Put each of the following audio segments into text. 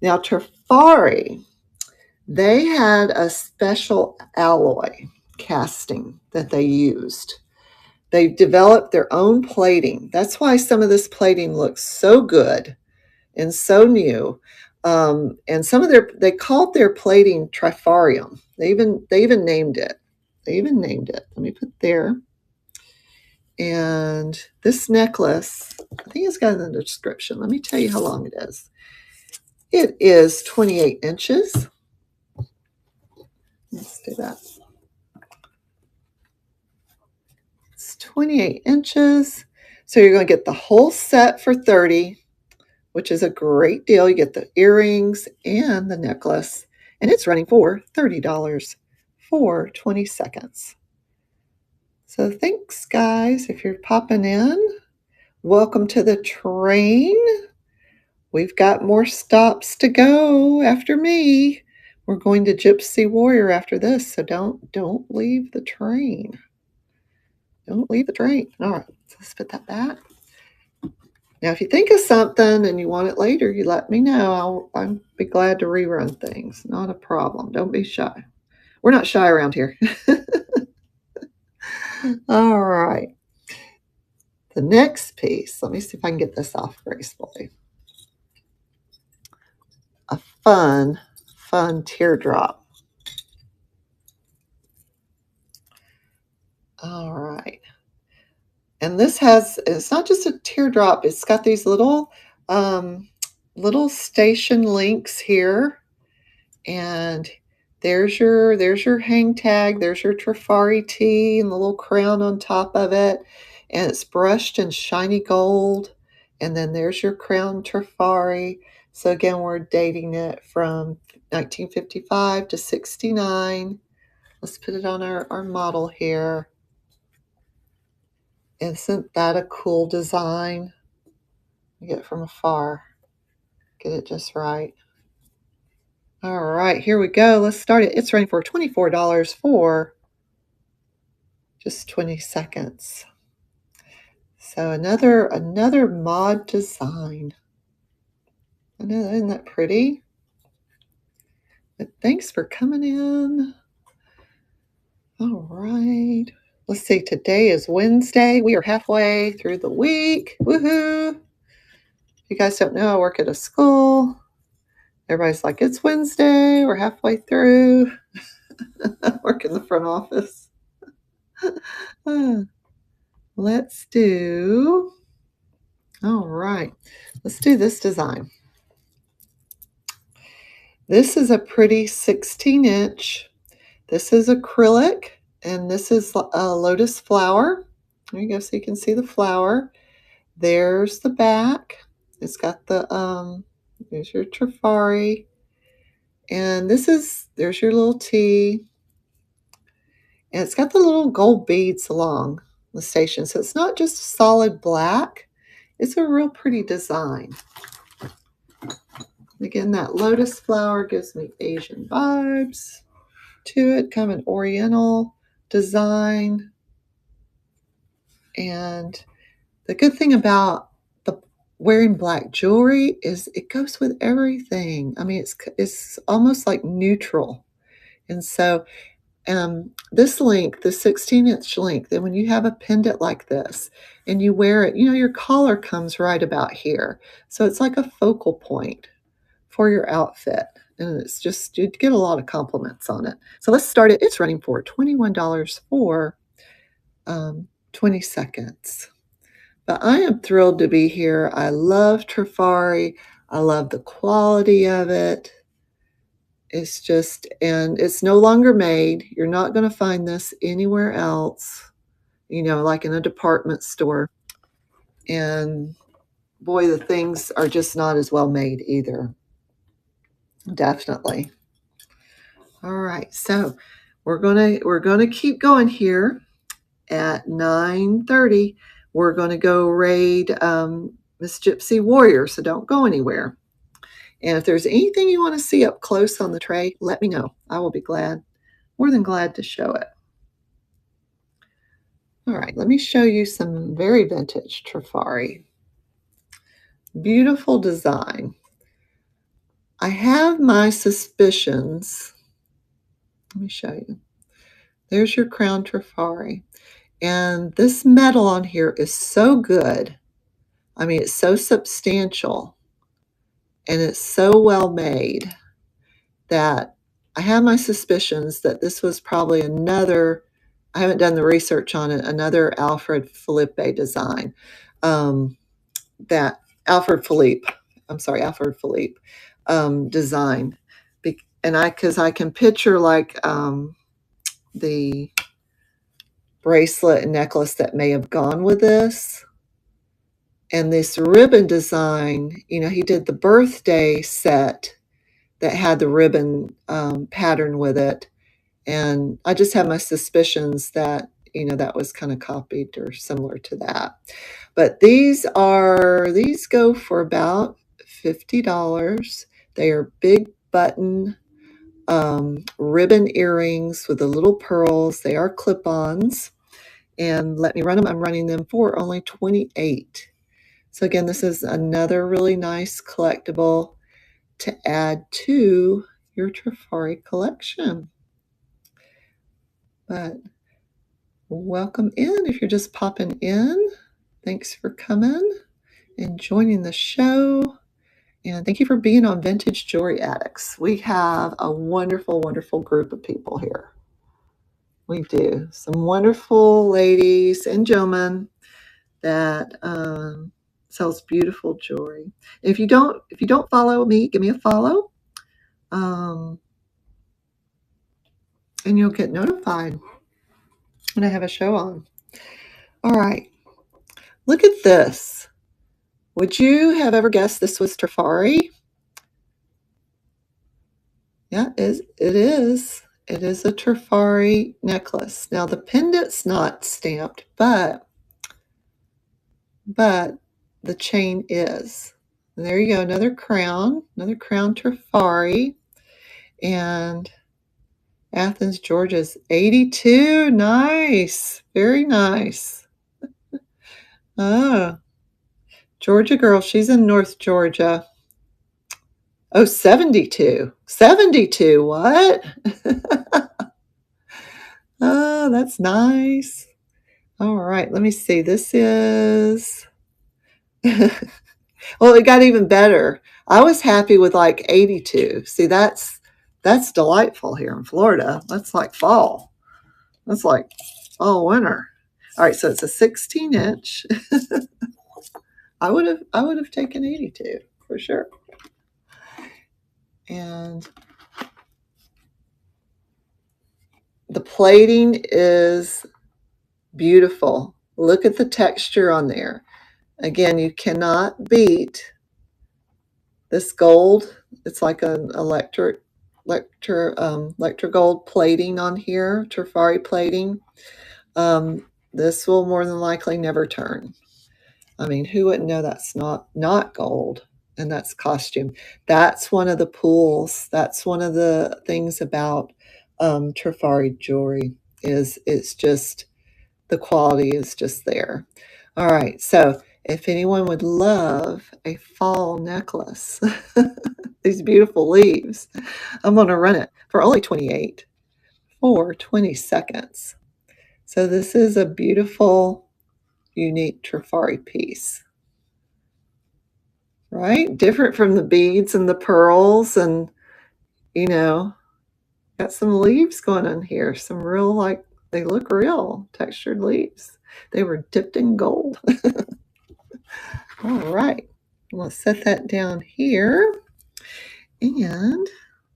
Now, Trifari, they had a special alloy casting that they used. They developed their own plating. That's why some of this plating looks so good and so new. And some of they called their plating Trifarium. They even named it. They even named it. Let me put there. And this necklace, I think it's got in the description. Let me tell you how long it is. It is 28 inches. Let's do that. It's 28 inches. So you're going to get the whole set for 30, which is a great deal. You get the earrings and the necklace, and it's running for $30 for 20 seconds. So thanks, guys. If you're popping in, welcome to the train. We've got more stops to go after me. We're going to Gypsy Warrior after this, so don't leave the train. Don't leave the train. All right, so let's put that back. Now, if you think of something and you want it later, you let me know. I'll be glad to rerun things. Not a problem. Don't be shy. We're not shy around here. All right. The next piece, let me see if I can get this off gracefully. A fun teardrop. All right. And this it's not just a teardrop, it's got these little station links here. And there's your hang tag, there's your Trifari T and the little crown on top of it. And it's brushed in shiny gold. And then there's your crown Trifari. So again, we're dating it from 1955 to 69. Let's put it on our model here. Isn't that a cool design? You get it from afar. Get it just right. All right, here we go. Let's start it. It's running for $24 for just 20 seconds. So another mod design. I know, isn't that pretty? But thanks for coming in. All right. Let's see, today is Wednesday. We are halfway through the week. Woohoo! If you guys don't know, I work at a school. Everybody's like, it's Wednesday. We're halfway through. I work in the front office. Let's do, all right, let's do this design. This is a pretty 16-inch. This is acrylic, and this is a lotus flower. There you go, so you can see the flower. There's the back. It's got the, there's your Trifari. And there's your little T. And it's got the little gold beads along the station. So it's not just solid black. It's a real pretty design. Again, that lotus flower gives me Asian vibes to it, kind of an oriental design. And the good thing about wearing black jewelry is it goes with everything. I mean, it's almost like neutral. And so this length, the 16-inch length, and when you have a pendant like this and you wear it, your collar comes right about here. So it's like a focal point for your outfit. And it's just, you'd get a lot of compliments on it. So let's start it. It's running for $21 for 20 seconds. But I am thrilled to be here. I love Trifari. I love the quality of it. It's just, and it's no longer made. You're not going to find this anywhere else, like in a department store. And boy, the things are just not as well made either. Definitely. All right, so we're gonna keep going here. At 9:30, we're gonna go raid Miss Gypsy Warrior. So don't go anywhere. And if there's anything you want to see up close on the tray, let me know. I will be more than glad to show it. All right, let me show you some very vintage Trifari. Beautiful design. I have my suspicions. Let me show you. There's your crown Trifari. And this metal on here is so good. I mean, it's so substantial and it's so well made that I have my suspicions that this was probably another, I haven't done the research on it, another Alfred Philippe design. That Alfred Philippe, I'm sorry, Alfred Philippe design. Because I can picture like the bracelet and necklace that may have gone with this. And this ribbon design, you know, he did the birthday set that had the ribbon pattern with it. And I just have my suspicions that, you know, that was kind of copied or similar to that. But these go for about $50. They are big button ribbon earrings with the little pearls. They are clip-ons. And let me run them. I'm running them for only $28. So again, this is another really nice collectible to add to your Trifari collection. But welcome in if you're just popping in. Thanks for coming and joining the show. And thank you for being on Vintage Jewelry Addicts. We have a wonderful, wonderful group of people here. We do. Some wonderful ladies and gentlemen that sells beautiful jewelry. If you don't follow me, give me a follow. And you'll get notified when I have a show on. All right. Look at this. Would you have ever guessed this was Trifari? Yeah, it is. It is a Trifari necklace. Now, the pendant's not stamped, but the chain is. And there you go, another crown Trifari. And Athens, Georgia's 82. Nice. Very nice. Oh, Georgia girl. She's in North Georgia. Oh, 72. 72. What? Oh, that's nice. All right. Let me see. This is... Well, it got even better. I was happy with like 82. See, that's delightful here in Florida. That's like fall. That's like fall winter. All right, so it's a 16-inch. I would have taken 82 for sure. And the plating is beautiful. Look at the texture on there. Again, you cannot beat this gold. It's like an electro gold plating on here, Trifari plating. This will more than likely never turn. I mean, who wouldn't know that's not gold? And that's costume. That's one of the pools. That's one of the things about Trifari jewelry is it's just, the quality is just there. All right, so if anyone would love a fall necklace, these beautiful leaves, I'm going to run it for only $28 for 20 seconds. So this is a beautiful, unique Trifari piece. Right? Different from the beads and the pearls and, you know, got some leaves going on here. Some real, like, they look real, textured leaves. They were dipped in gold. All right. Let's set that down here. And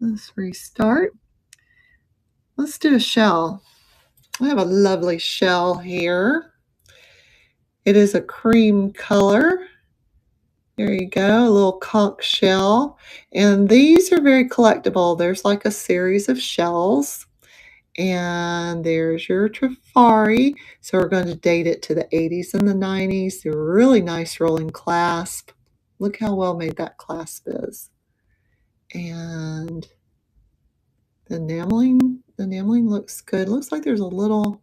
let's restart. Let's do a shell. I have a lovely shell here. It is a cream color. There you go, a little conch shell. And these are very collectible. There's like a series of shells. And there's your Trifari. So we're going to date it to the 80s and the 90s. They're really nice rolling clasp. Look how well made that clasp is. And the enameling looks good. Looks like there's a little,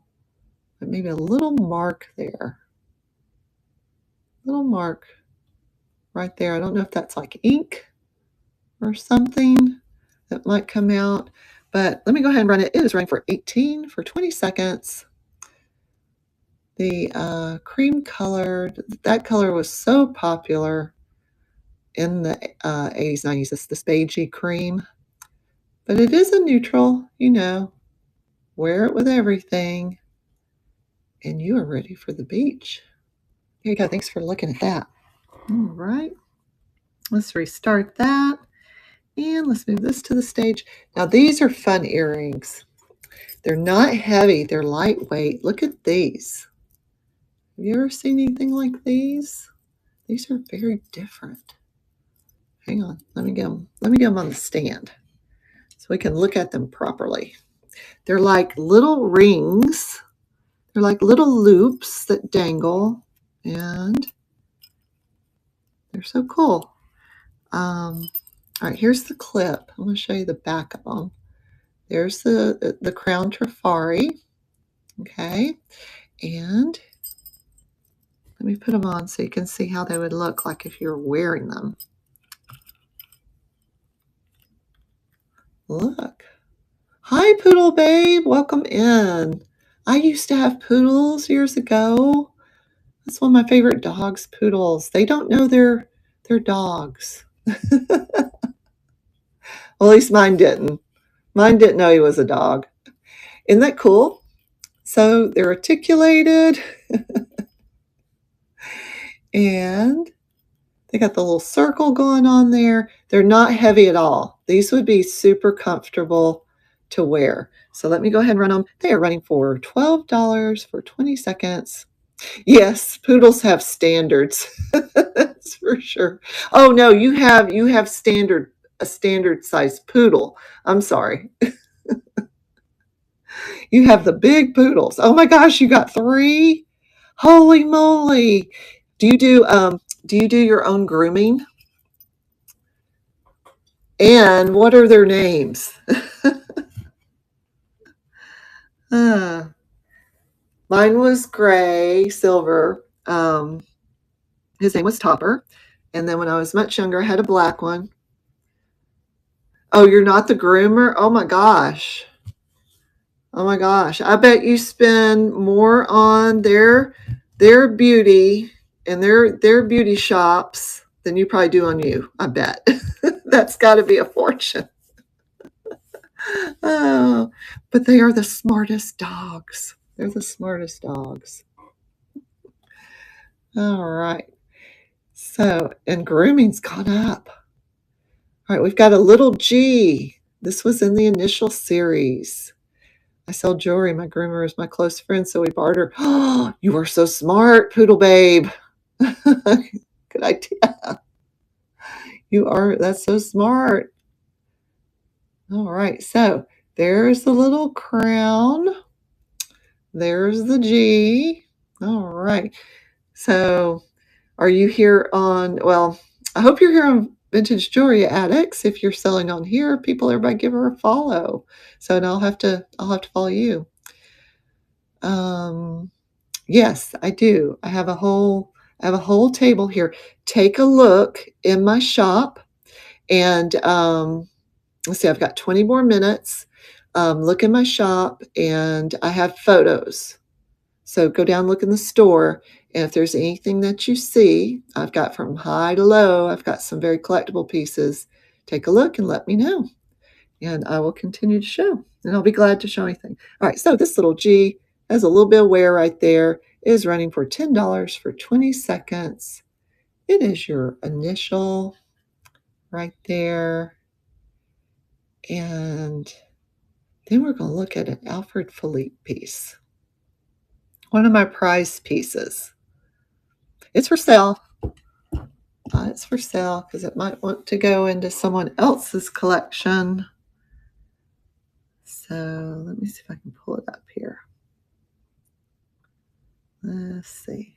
maybe a little mark there. Little mark right there. I don't know if that's like ink or something that might come out. But let me go ahead and run it. It is running for 18 for 20 seconds. The cream colored, that color was so popular in the 80s, 90s. It's this beigey cream. But it is a neutral, you know. Wear it with everything. And you are ready for the beach. Here you go. Thanks for looking at that. All right. Let's restart that. And let's move this to the stage. Now, these are fun earrings. They're not heavy. They're lightweight. Look at these. Have you ever seen anything like these? These are very different. Hang on. Let me get them on the stand so we can look at them properly. They're like little rings. They're like little loops that dangle. And they're so cool. All right, here's the clip. I'm going to show you the back of them. There's the crown Trifari. Okay. And let me put them on so you can see how they would look like if you're wearing them. Look. Hi, Poodle Babe. Welcome in. I used to have poodles years ago. That's one of my favorite dogs, poodles. They don't know they're dogs. Well, at least mine didn't. Mine didn't know he was a dog. Isn't that cool? So they're articulated. And they got the little circle going on there. They're not heavy at all. These would be super comfortable to wear. So let me go ahead and run them. They are running for $12 for 20 seconds. Yes, poodles have standards. That's for sure. Oh no, you have a standard size poodle. I'm sorry. You have the big poodles. Oh my gosh, you got 3? Holy moly. Do you do your own grooming? And what are their names? Mine was gray, silver. His name was Topper. And then when I was much younger, I had a black one. Oh, you're not the groomer? Oh my gosh. Oh my gosh. I bet you spend more on their beauty and their beauty shops than you probably do on you. I bet. That's got to be a fortune. Oh, but they are the smartest dogs. They're the smartest dogs. All right. So, and grooming's gone up. All right, we've got a little G. This was in the initial series. I sell jewelry. My groomer is my close friend, so we barter. Oh, you are so smart, Poodle Babe. Good idea. That's so smart. All right, so there's the little crown. There's the G. All right. So are you here on, well, I hope you're here on Vintage Jewelry Addicts. If you're selling on here, everybody give her a follow. So I'll have to follow you. Yes, I do. I have a whole table here. Take a look in my shop and let's see, I've got 20 more minutes. Look in my shop and I have photos. So go down, look in the store, and if there's anything that you see, I've got from high to low, I've got some very collectible pieces. Take a look and let me know, and I will continue to show, and I'll be glad to show anything. All right, so this little G has a little bit of wear right there. It is running for $10 for 20 seconds. It is your initial right there. And then we're going to look at an Alfred Philippe piece. One of my prized pieces. It's for sale. It's for sale because it might want to go into someone else's collection. So let me see if I can pull it up here. Let's see.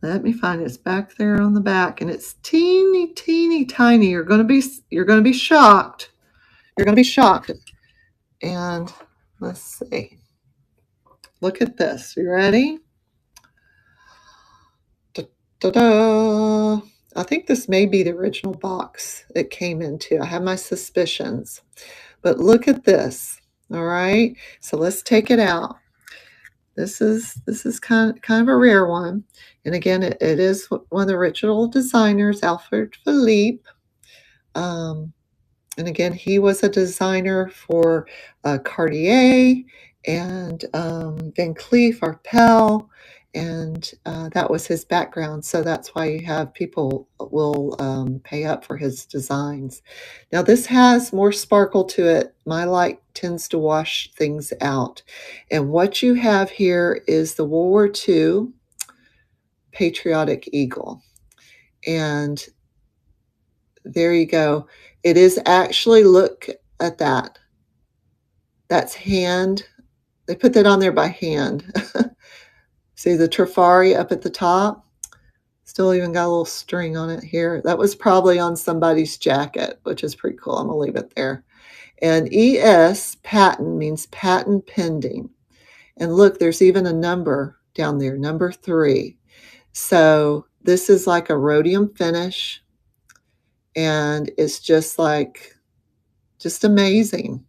Let me find it. It's back there on the back, and it's teeny, teeny, tiny. You're gonna be shocked. You're gonna be shocked. And let's see. Look at this. You ready? Da-da-da. I think this may be the original box it came into. I have my suspicions. But look at this. All right. So let's take it out. This is kind of a rare one. And again, it is one of the original designers, Alfred Philippe. Um, and again, he was a designer for Cartier and Van Cleef Arpels, and that was his background. So that's why you have people will pay up for his designs. Now this has more sparkle to it. My light tends to wash things out. And what you have here is the World War II Patriotic Eagle. And there you go. It is actually, look at that. That's hand. They put that on there by hand. See the Trifari up at the top? Still even got a little string on it here. That was probably on somebody's jacket, which is pretty cool. I'm going to leave it there. And ES, patent, means patent pending. And look, there's even a number down there, number 3. So this is like a rhodium finish. And it's just amazing.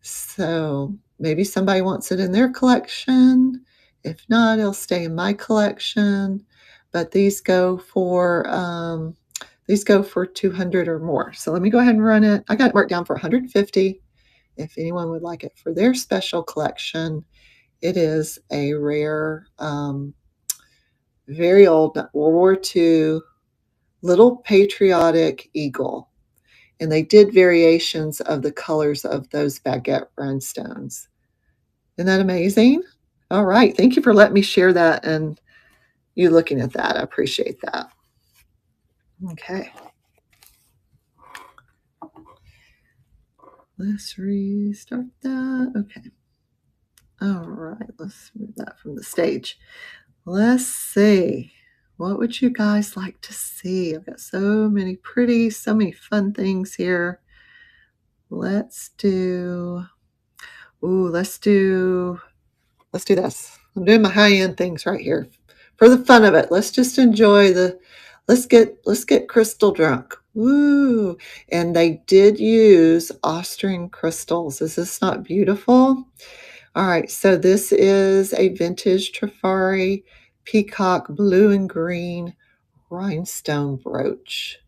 So maybe somebody wants it in their collection. If not, it'll stay in my collection. But these go for 200 or more. So let me go ahead and run it. I got it marked down for 150. If anyone would like it for their special collection, it is a rare, very old World War II little patriotic eagle. And they did variations of the colors of those baguette rhinestones. Isn't that amazing? All right. Thank you for letting me share that and you looking at that. I appreciate that. Okay. Let's restart that. Okay. All right. Let's move that from the stage. Let's see. What would you guys like to see? I've got so many fun things here. Let's do this. I'm doing my high-end things right here for the fun of it. Let's just enjoy let's get crystal drunk. Woo! And they did use Austrian crystals. Is this not beautiful? All right, so this is a vintage Trifari peacock blue and green rhinestone brooch.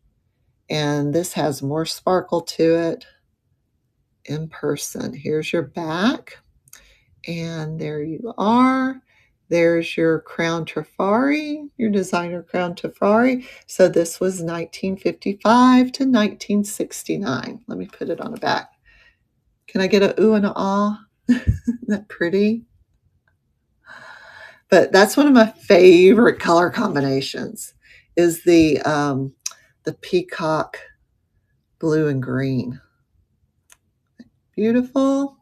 And this has more sparkle to it in person. Here's your back. And there you are. There's your crown Trifari, your designer crown Trifari. So this was 1955 to 1969. Let me put it on the back. Can I get a ooh and a ah? Isn't that pretty? But that's one of my favorite color combinations is the peacock blue and green. Beautiful.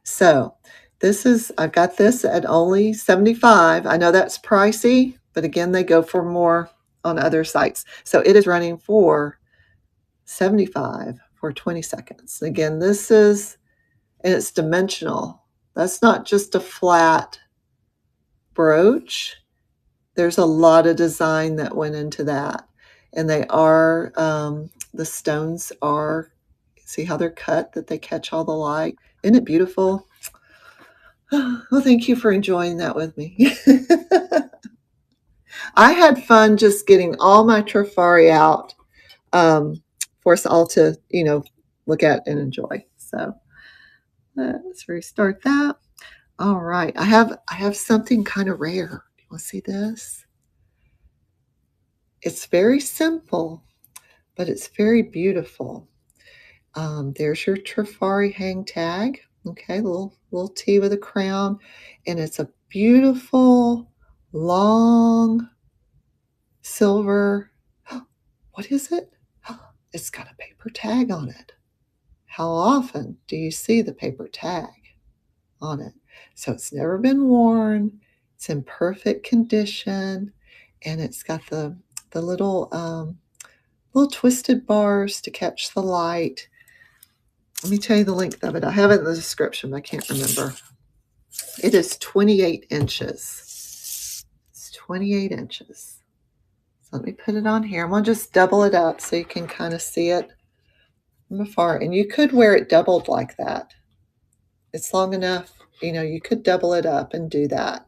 So I've got this at only $75. I know that's pricey, but again, they go for more on other sites. So it is running for $75 for 20 seconds. Again, and it's dimensional. That's not just a flat brooch. There's a lot of design that went into that. And the stones are, see how they're cut, that they catch all the light. Isn't it beautiful? Well, thank you for enjoying that with me. I had fun just getting all my Trifari out for us all to, look at and enjoy. So let's restart that. All right. I have something kind of rare. Do you want to see this? It's very simple, but it's very beautiful. There's your Trifari hang tag. Okay, little T with a crown. And it's a beautiful, long, silver. What is it? It's got a paper tag on it. How often do you see the paper tag on it? So it's never been worn. It's in perfect condition. And it's got the little twisted bars to catch the light. Let me tell you the length of it. I have it in the description, but I can't remember. It is 28 inches. It's 28 inches. So let me put it on here. I'm going to just double it up so you can kind of see it from afar. And you could wear it doubled like that. It's long enough, you could double it up and do that.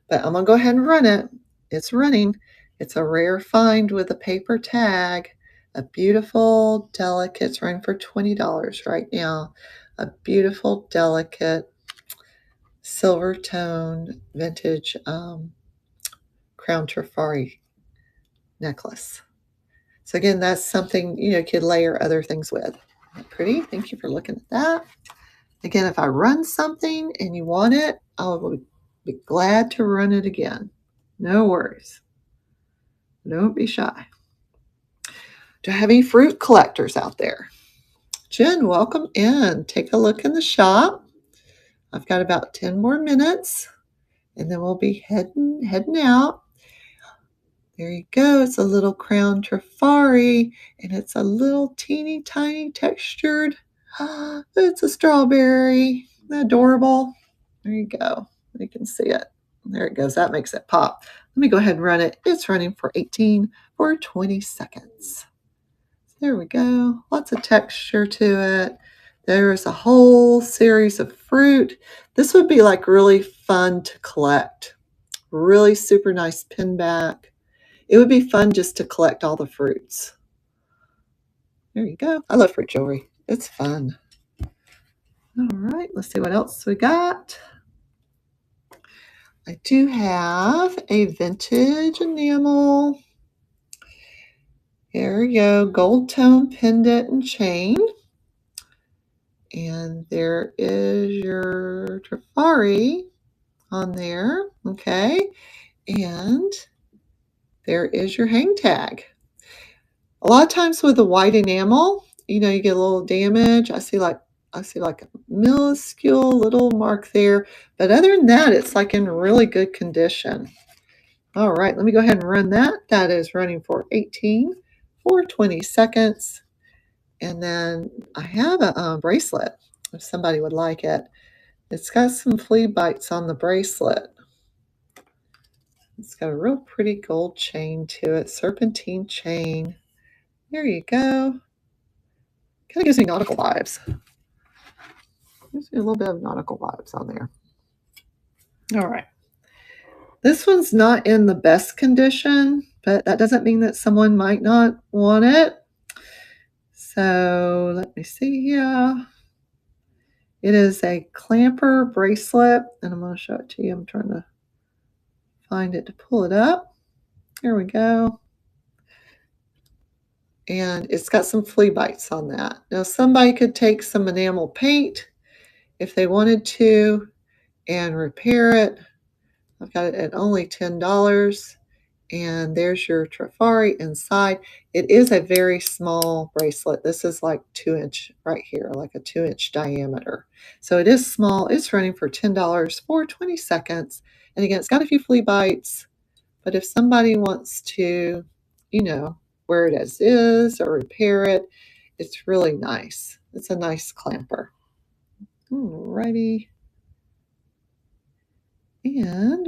But I'm going to go ahead and run it. It's running. It's a rare find with a paper tag. A beautiful, delicate, it's running for $20 right now. A beautiful, delicate, silver tone, vintage crown Trifari necklace. So again, that's something, you could layer other things with. Isn't that pretty? Thank you for looking at that. Again, if I run something and you want it, I will be glad to run it again. No worries. Don't be shy. Do I have any fruit collectors out there? Jen, welcome in. Take a look in the shop. I've got about 10 more minutes, and then we'll be heading out. There you go. It's a little crown Trifari, and it's a little teeny tiny textured. It's a strawberry. Adorable. There you go. You can see it. There it goes. That makes it pop. Let me go ahead and run it. It's running for 18 for 20 seconds. There we go. Lots of texture to it. There's a whole series of fruit. This would be like really fun to collect. Really super nice pin back. It would be fun just to collect all the fruits. There you go. I love fruit jewelry. It's fun. All right, let's see what else we got. I do have a vintage enamel. There you go, gold tone pendant and chain. And there is your Trifari on there, okay? And there is your hang tag. A lot of times with the white enamel, you get a little damage. I see like a minuscule little mark there. But other than that, it's like in really good condition. All right, let me go ahead and run that. That is running for 18 for 20 seconds. And then I have a bracelet, if somebody would like it. It's got some flea bites on the bracelet. It's got a real pretty gold chain to it, serpentine chain. There you go. Kind of gives me nautical vibes. Gives me a little bit of nautical vibes on there. All right. This one's not in the best condition, but that doesn't mean that someone might not want it. So let me see here. It is a clamper bracelet, and I'm going to show it to you. I'm trying to find it to pull it up. Here we go. And it's got some flea bites on that. Now, somebody could take some enamel paint if they wanted to and repair it. I've got it at only $10. And there's your Trifari inside. It is a very small bracelet. This is like 2-inch right here, like a 2-inch diameter. So it is small. It's running for $10 for 20 seconds. And again, it's got a few flea bites. But if somebody wants to, wear it as is or repair it, it's really nice. It's a nice clamper. Alrighty.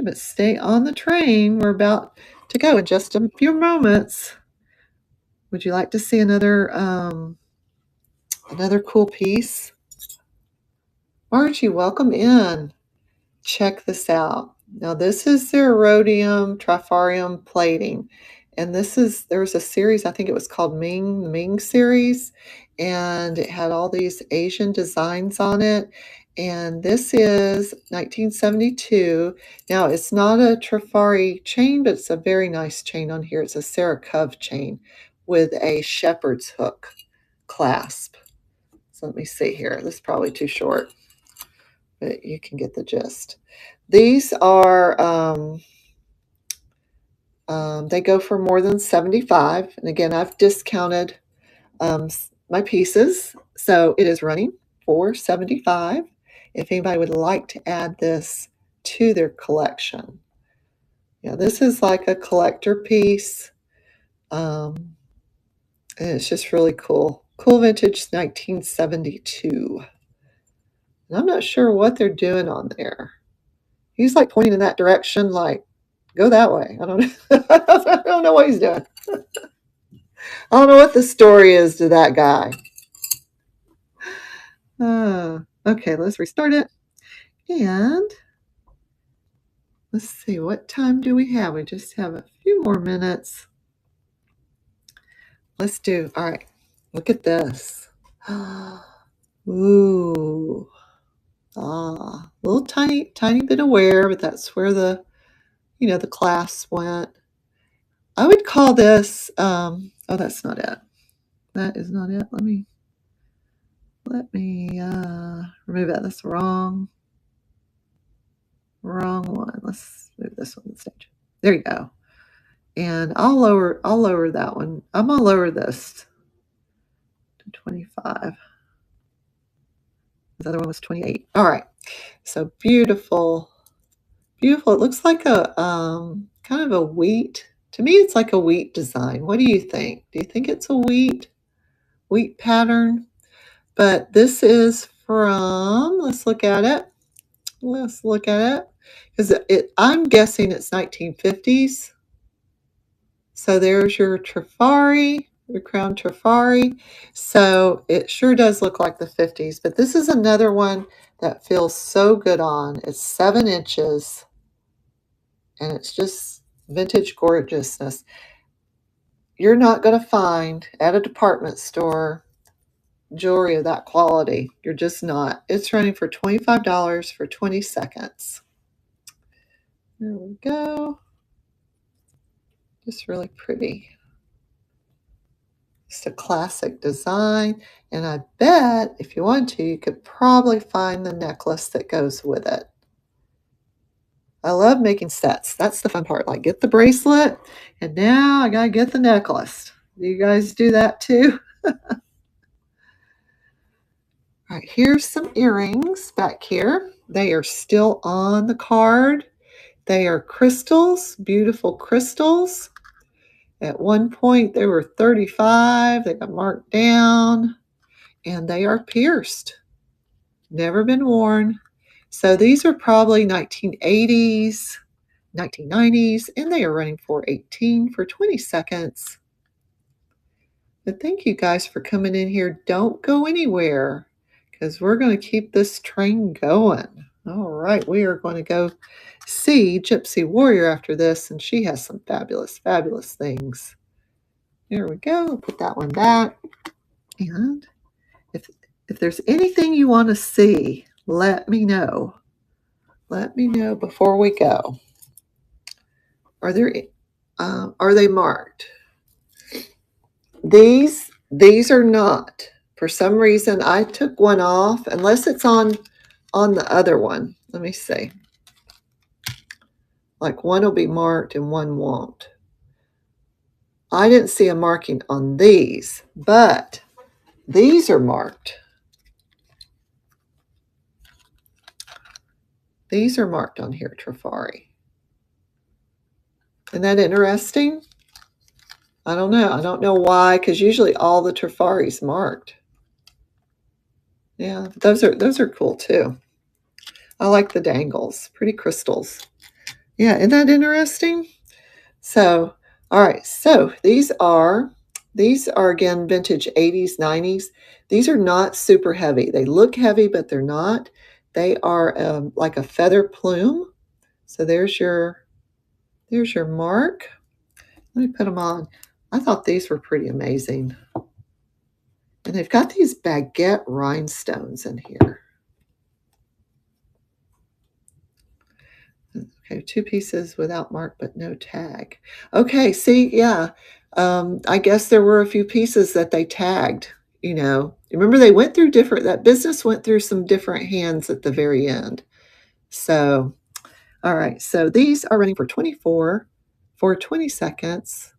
But stay on the train. We're about to go in just a few moments. Would you like to see another cool piece? Margie, welcome in. Check this out. Now this is their rhodium trifarium plating. And there was a series, I think it was called the Ming series, and it had all these Asian designs on it. And this is 1972. Now, it's not a Trifari chain, but it's a very nice chain on here. It's a Sarah Cove chain with a shepherd's hook clasp. So let me see here. This is probably too short, but you can get the gist. These are, they go for more than $75. And again, I've discounted my pieces. So it is running for $75. If anybody would like to add this to their collection. Yeah, this is like a collector piece. And it's just really cool. Cool vintage 1972. And I'm not sure what they're doing on there. He's like pointing in that direction like, Go that way. I don't know. I don't know what he's doing. I don't know what the story is to that guy. Okay, let's restart it. And let's see, what time do we have? We just have a few more minutes. Let's do, all right, look at this. Ooh, little tiny bit of wear, but that's where the, the clasp went. I would call this, oh, that's not it. That is not it. Let me remove that. That's wrong one. Let's move this one instead. There you go. And I'll lower that one. I'm gonna lower this to 25. The other one was 28. All right. So beautiful. Beautiful. It looks like a kind of a wheat. To me, it's like a wheat design. What do you think? Do you think it's a wheat pattern? But this is from, let's look at it. Because I'm guessing it's 1950s. So there's your Trifari, your crown Trifari. So it sure does look like the 50s. But this is another one that feels so good on. It's 7 inches. And it's just vintage gorgeousness. You're not going to find at a department store jewelry of that quality. You're just not. It's running for $25 for 20 seconds. There we go. Just really pretty. It's a classic design. And I bet if you want to, you could probably find the necklace that goes with it. I love making sets. That's the fun part. Like, get the bracelet, and now I gotta get the necklace. Do you guys do that too? All right, here's some earrings back here. They are still on the card. They are crystals, beautiful crystals. At one point, they were $35. They got marked down, and they are pierced. Never been worn. So these are probably 1980s. 1990s, and they are running for 18 for 20 seconds. But thank you guys for coming in here. Don't go anywhere because we're going to keep this train going. All right, we are going to go see Gypsy Warrior after this, and she has some fabulous, fabulous things. There we go. Put that one back. And if there's anything you want to see, let me know. Let me know before we go. Are they marked? These are not. For some reason, I took one off, unless it's on the other one. Let me see. Like, one will be marked and one won't. I didn't see a marking on these, but these are marked. These are marked on here, Trifari. Isn't that interesting? I don't know. I don't know why, because usually all the Trifari's marked. Yeah, those are cool too. I like the dangles. Pretty crystals. Yeah, isn't that interesting? So, all right. So these are again vintage 80s, 90s. These are not super heavy. They look heavy, but they're not. They are like a feather plume. So there's your mark. Let me put them on. I thought these were pretty amazing. And they've got these baguette rhinestones in here. Okay, 2 pieces without mark but no tag. Okay, see, yeah. I guess there were a few pieces that they tagged, Remember, they went through that business went through some different hands at the very end. So, all right, so these are running for 24 for 20 seconds.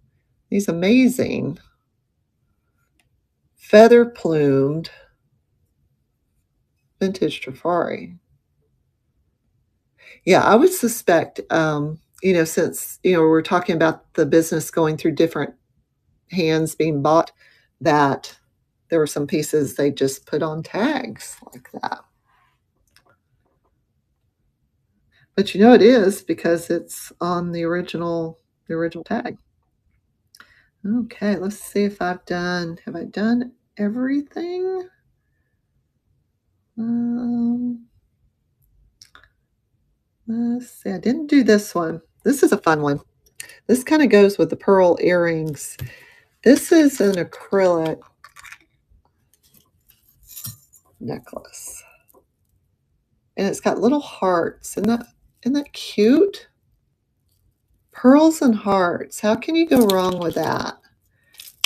These amazing feather plumed vintage Trifari. Yeah, I would suspect, since, we're talking about the business going through different hands being bought, that there were some pieces they just put on tags like that. But you know it is because it's on the original tag. Okay, let's see if have I done everything? Let's see, I didn't do this one. This is a fun one. This kind of goes with the pearl earrings. This is an acrylic necklace. And it's got little hearts. Isn't that cute? Pearls and hearts. How can you go wrong with that?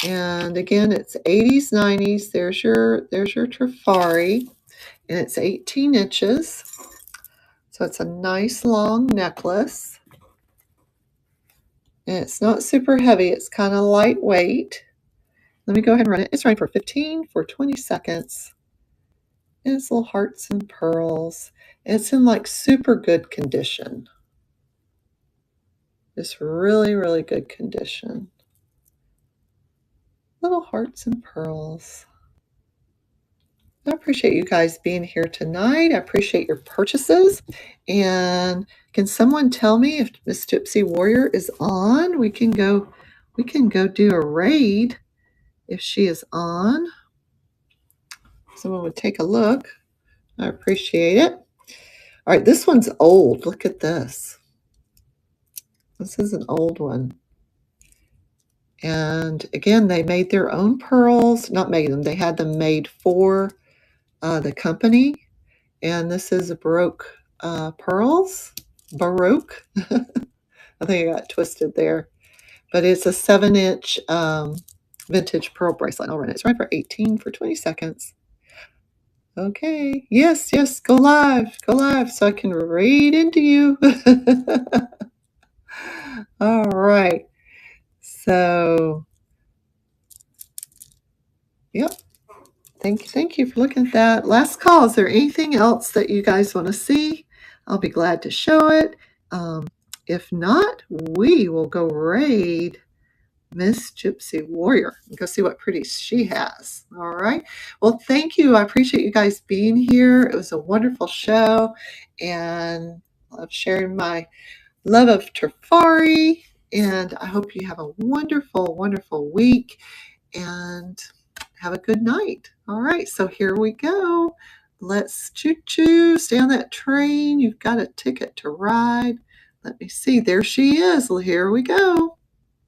And again, it's 80s, 90s. There's your Trifari. And it's 18 inches. So it's a nice long necklace. And it's not super heavy. It's kind of lightweight. Let me go ahead and run it. It's running for 20 seconds. And it's little hearts and pearls. And it's in like super good condition. It's really, really good condition. Little hearts and pearls. I appreciate you guys being here tonight. I appreciate your purchases. And can someone tell me if Miss Gypsy Warrior is on? We can go do a raid if she is on. Someone would take a look. I appreciate it. All right, this one's old. Look at this. This is an old one. And again, they made their own pearls. Not made them. They had them made for the company. And this is a Baroque pearls. Baroque. I think I got twisted there. But it's a 7-inch vintage pearl bracelet. I'll run it. It's right for 20 seconds. Okay. Yes, go live. Go live so I can raid into you. All right. So, yep. Thank you for looking at that. Last call. Is there anything else that you guys want to see? I'll be glad to show it. If not, we will go raid Miss Gypsy Warrior and go see what pretties she has. All right. Well, thank you. I appreciate you guys being here. It was a wonderful show, and I love sharing my love of Trifari. And I hope you have a wonderful, wonderful week and have a good night. All right. So here we go. Let's choo-choo. Stay on that train. You've got a ticket to ride. Let me see. There she is. Well, here we go.